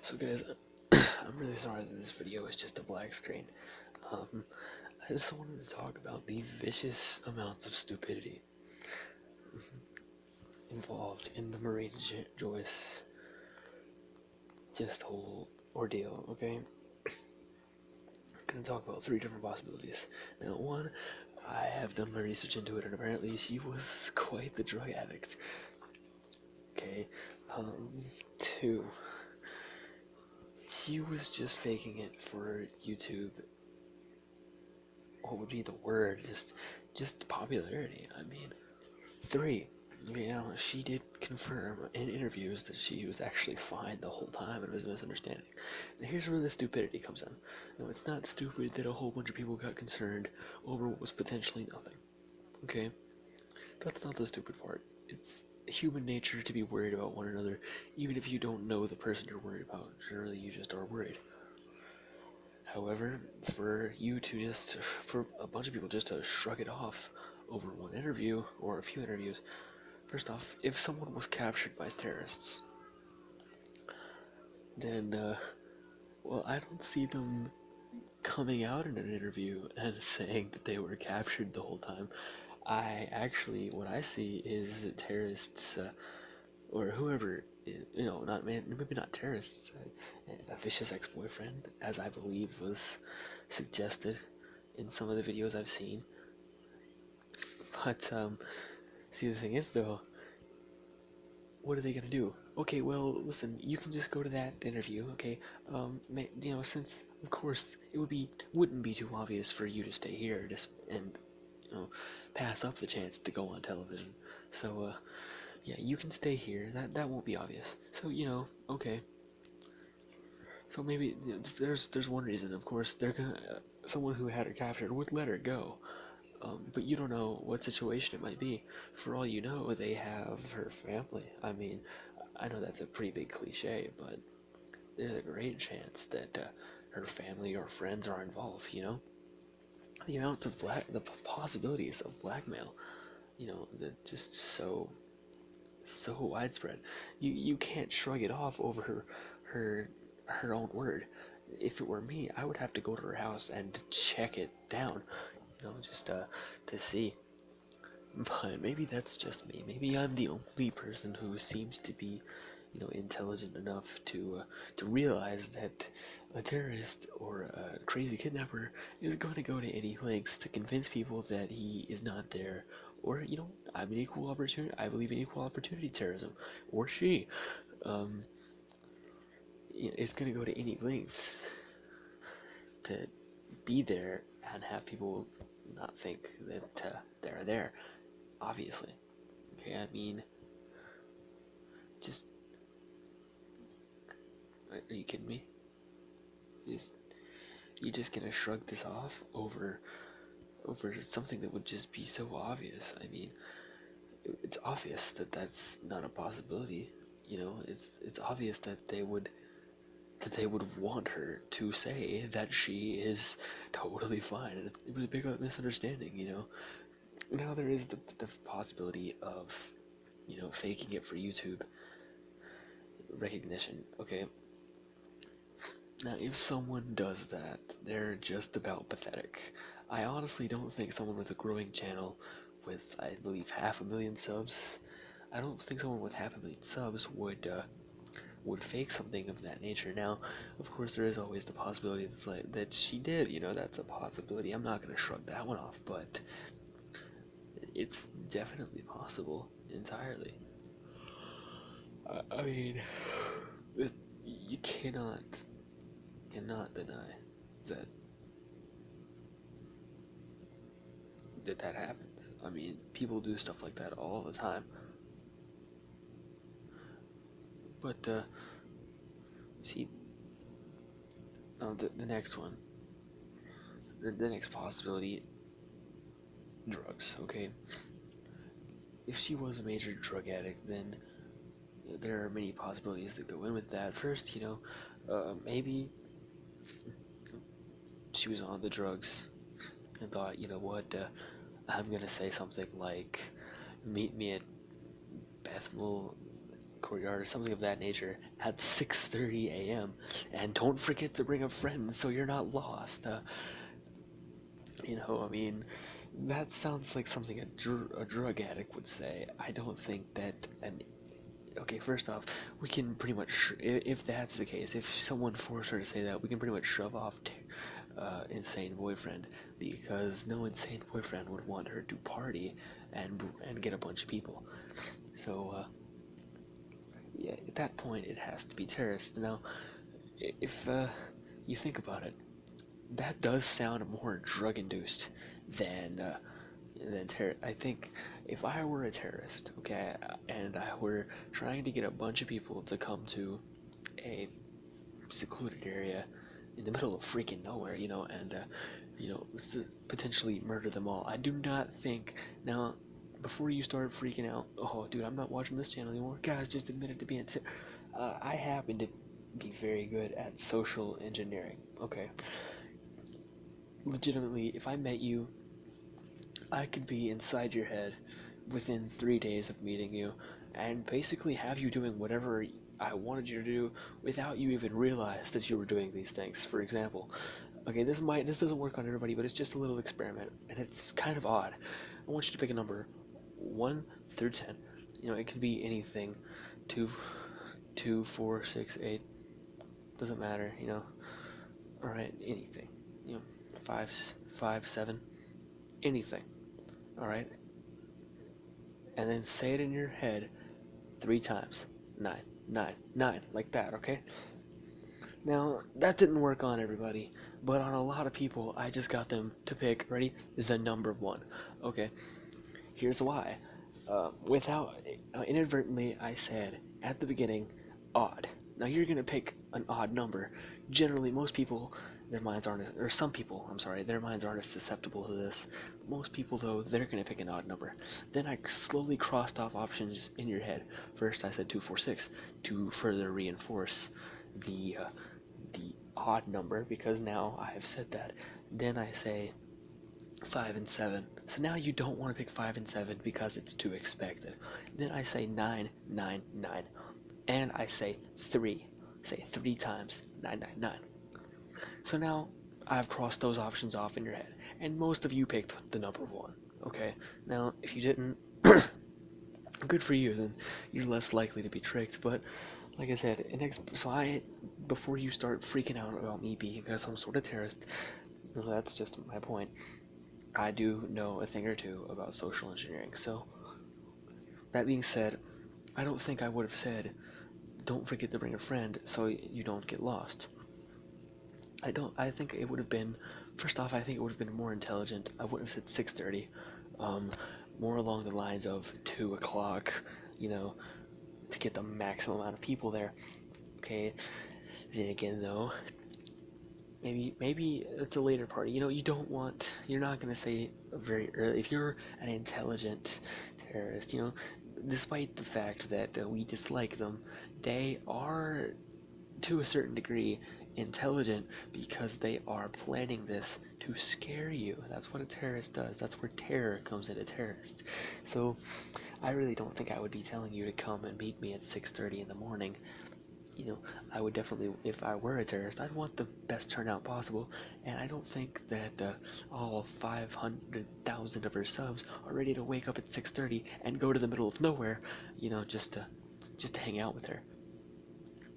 So guys, I'm really sorry that this video is just a black screen. I just wanted to talk about the vicious amounts of stupidity involved in the Marina Joyce just whole ordeal, okay? I'm gonna talk about three different possibilities. Now, one, I have done my research into it, and apparently she was quite the drug addict. Okay, two, she was just faking it for YouTube. What would be the word? Just popularity. I mean, three, she did confirm in interviews that she was actually fine the whole time and was a misunderstanding. And here's where the stupidity comes in. No, it's not stupid that a whole bunch of people got concerned over what was potentially nothing. Okay? That's not the stupid part. It's human nature to be worried about one another, even if you don't know the person you're worried about. Generally, you just are worried. However, for a bunch of people just to shrug it off over one interview or a few interviews, first off, if someone was captured by terrorists, then, well, I don't see them coming out in an interview and saying that they were captured the whole time. What I see is that terrorists, or whoever, maybe not terrorists, a vicious ex-boyfriend, as I believe was suggested in some of the videos I've seen. But, see, the thing is, though, what are they gonna do? Okay, well, listen, you can just go to that interview, okay? Since, of course, wouldn't be too obvious for you to stay here and, pass up the chance to go on television. So, yeah, you can stay here. That won't be obvious. So, okay. So maybe there's one reason. Of course, they're gonna someone who had her captured would let her go. But you don't know what situation it might be. For all you know, they have her family. I mean, I know that's a pretty big cliche, but there's a great chance that her family or friends are involved. The amounts of the possibilities of blackmail. That just so widespread. You can't shrug it off over her own word. If it were me, I would have to go to her house and check it down, just to see. But maybe that's just me. Maybe I'm the only person who seems to be, intelligent enough to realize that a terrorist or a crazy kidnapper is going to go to any lengths to convince people that he is not there. Or, I'm an equal opportunity. I believe in equal opportunity terrorism. Or she. Is going to go to any lengths to be there and have people not think that they're there. Obviously. Okay, I mean, just, are you kidding me? You're just gonna shrug this off over something that would just be so obvious. I mean, it's obvious that that's not a possibility. It's obvious that they would want her to say that she is totally fine, and it was a big misunderstanding. Now there is the possibility of faking it for YouTube recognition. Okay, now if someone does that, they're just about pathetic. I honestly don't think someone with a growing channel with, I believe, 500,000 subs, I don't think someone with 500,000 subs would fake something of that nature. Now, of course, there is always the possibility that she did. That's a possibility. I'm not going to shrug that one off, but it's definitely possible entirely. I mean, you cannot deny that that happens. I mean, people do stuff like that all the time. But see, the next one, the next possibility, drugs. Okay, if she was a major drug addict, then there are many possibilities that go in with that. First, maybe she was on the drugs and thought, what, I'm gonna say something like, meet me at Bethel courtyard or something of that nature at 6:30 a.m. And don't forget to bring a friend so you're not lost. I mean, that sounds like something a drug addict would say. I don't think that an Okay, first off, we can pretty much, if that's the case, if someone forced her to say that, we can pretty much shove off insane boyfriend, because no insane boyfriend would want her to party and get a bunch of people. So yeah, at that point, it has to be terrorist. Now, if you think about it, that does sound more drug-induced than terror. I think if I were a terrorist, okay, and I were trying to get a bunch of people to come to a secluded area in the middle of freaking nowhere, and potentially murder them all, I do not think now. Before you start freaking out, oh, dude, I'm not watching this channel anymore. Guys, just admitted to being. I happen to be very good at social engineering. Okay, legitimately, if I met you, I could be inside your head within 3 days of meeting you and basically have you doing whatever I wanted you to do without you even realize that you were doing these things. For example, okay, this doesn't work on everybody, but it's just a little experiment and it's kind of odd. I want you to pick a number 1 through 10. It could be anything. 2, 4, 6, 8. Doesn't matter, All right, anything. 5, 7, anything. All right, and then say it in your head 3 times. 9, 9, 9, like that, okay? Now, that didn't work on everybody, but on a lot of people, I just got them to pick, ready, is the number 1. Okay, here's why. Inadvertently, I said at the beginning, odd. Now, you're going to pick an odd number. Generally, most people, their minds aren't, or some people, I'm sorry, their minds aren't as susceptible to this. Most people, though, they're going to pick an odd number. Then I slowly crossed off options in your head. First, I said 2, 4, 6 to further reinforce the odd number, because now I have said that. Then I say 5 and 7. So now you don't want to pick 5 and 7 because it's too expected. Then I say 9, 9, 9. And I say 3. Say 3 times 9, 9, 9. So now I've crossed those options off in your head. And most of you picked the number 1. Okay? Now, if you didn't, good for you, then you're less likely to be tricked. But like I said, before you start freaking out about me being some sort of terrorist, that's just my point. I do know a thing or two about social engineering. So that being said, I don't think I would have said, don't forget to bring a friend so you don't get lost. I think it would have been, first off, I think it would have been more intelligent. I wouldn't have said 6:30, more along the lines of 2 o'clock, to get the maximum amount of people there. Okay, then again though, maybe it's a later party. You're not going to say very early. If you're an intelligent terrorist, despite the fact that we dislike them, they are, to a certain degree, intelligent because they are planning this to scare you. That's what a terrorist does. That's where terror comes into terrorist. So I really don't think I would be telling you to come and meet me at 6:30 in the morning. I would definitely, if I were a terrorist, I'd want the best turnout possible, and I don't think that all 500,000 of her subs are ready to wake up at 6:30 and go to the middle of nowhere, just to hang out with her.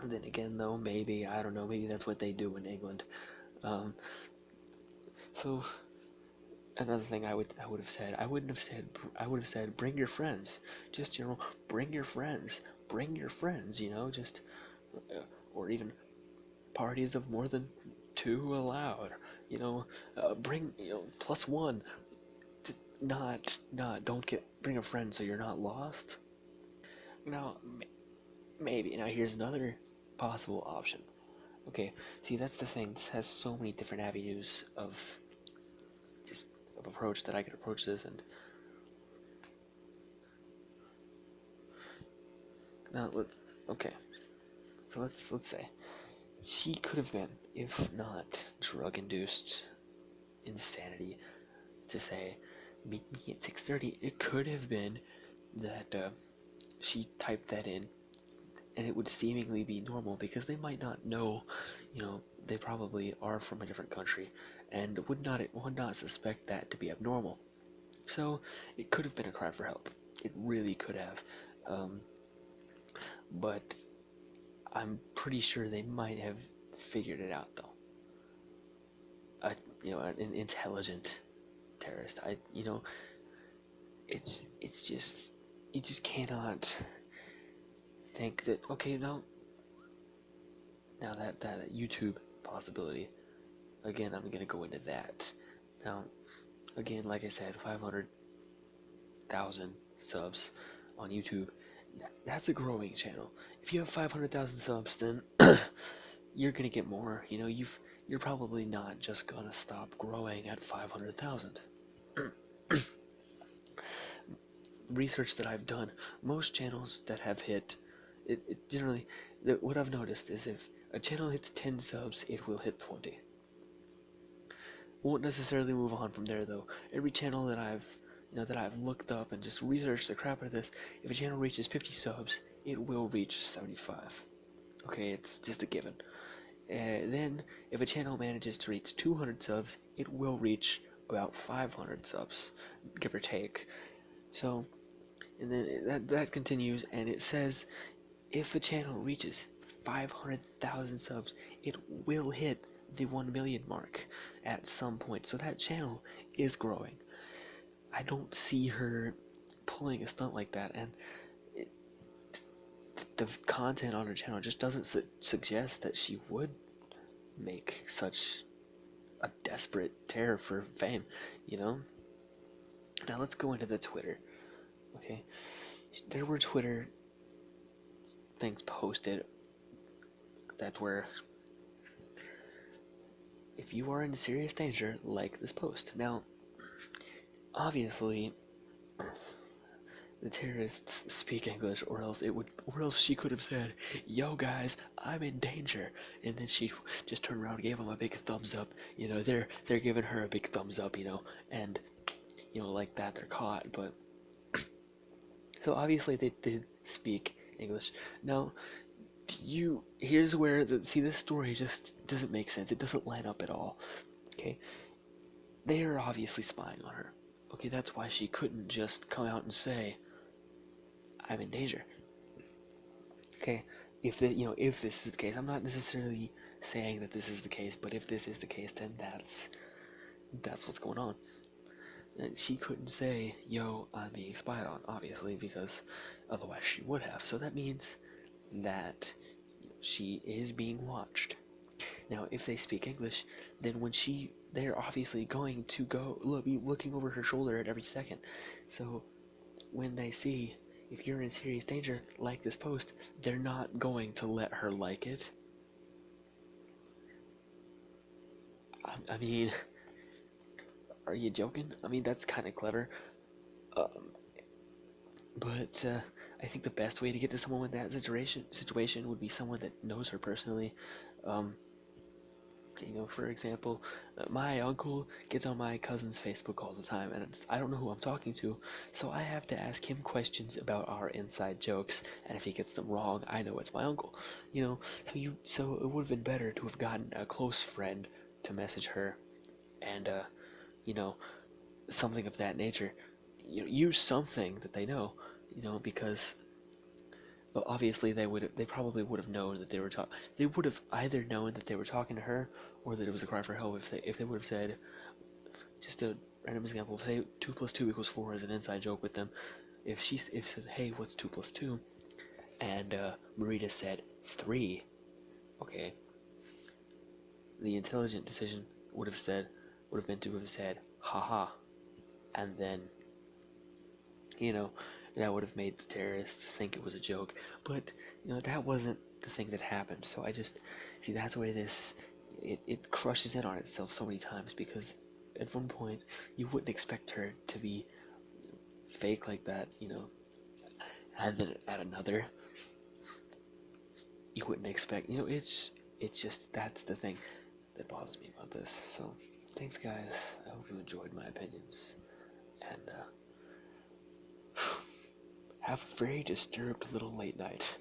And then again, though, maybe, I don't know, maybe that's what they do in England. So another thing I would have said, I would have said bring your friends. Just, bring your friends. Bring your friends, just, or even parties of more than 2 allowed. Bring, +1. Bring a friend so you're not lost. Now, maybe. Now, here's another possible option. Okay, see, that's the thing. This has so many different avenues of approach that I could approach this, and now let's say she could have been, if not drug-induced insanity, to say meet me at 6:30. It could have been that she typed that in and it would seemingly be normal because they might not know, they probably are from a different country and would not suspect that to be abnormal. So it could have been a cry for help. It really could have. Um, but I'm pretty sure they might have figured it out though. A, an intelligent terrorist. It's just you just cannot think that. Okay, now that YouTube possibility. Again, I'm gonna go into that. Now, again, like I said, 500,000 subs on YouTube. That's a growing channel. If you have 500,000 subs, then you're gonna get more. You're probably not just gonna stop growing at 500,000. Research that I've done, most channels that have hit, it generally, what I've noticed is if a channel hits 10 subs, it will hit 20. Won't necessarily move on from there though. Every channel that I've looked up and just researched the crap out of this, if a channel reaches 50 subs, it will reach 75. Okay, it's just a given. Then, if a channel manages to reach 200 subs, it will reach about 500 subs, give or take. So, and then that continues, and it says if a channel reaches 500,000 subs, it will hit the 1 million mark at some point. So that channel is growing. I don't see her pulling a stunt like that, and the content on her channel just doesn't suggest that she would make such a desperate terror for fame, you know? Now let's go into the Twitter. Okay, there were Twitter things posted that were, if you are in serious danger, like this post. Now, obviously, the terrorists speak English, or else she could have said, "Yo, guys, I'm in danger," and then she just turned around and gave them a big thumbs up. They're giving her a big thumbs up, and like that they're caught. But so obviously they did speak English. Now, here's where this story just doesn't make sense. It doesn't line up at all. Okay, they are obviously spying on her. Okay, that's why she couldn't just come out and say, "I'm in danger." Okay, if this is the case, I'm not necessarily saying that this is the case, but if this is the case, then that's what's going on. And she couldn't say, "Yo, I'm being spied on," obviously, because otherwise she would have. So that means that she is being watched. Now, if they speak English, then they're obviously going to be looking over her shoulder at every second. So when they see, if you're in serious danger, like this post, they're not going to let her like it. I mean, are you joking? I mean, that's kind of clever. But I think the best way to get to someone in that situation would be someone that knows her personally. For example, my uncle gets on my cousin's Facebook all the time, and I don't know who I'm talking to, so I have to ask him questions about our inside jokes, and if he gets them wrong, I know it's my uncle. So it would have been better to have gotten a close friend to message her, and something of that nature. Use something that they know, because well, obviously they probably would have known that they would have either known that they were talking to her or that it was a cry for help if they would have said, just a random example, say 2 plus 2 equals 4 as an inside joke with them. If said, "Hey, what's 2 plus 2?" and Marina said 3, okay, the intelligent decision would have been to have said, "Haha," and then that would have made the terrorists think it was a joke. But that wasn't the thing that happened. So I just see that's why it crushes in on itself so many times, because at one point you wouldn't expect her to be fake like that, and then at another you wouldn't expect. It's just, that's the thing that bothers me about this. So thanks, guys. I hope you enjoyed my opinions, and have a very disturbed little late night.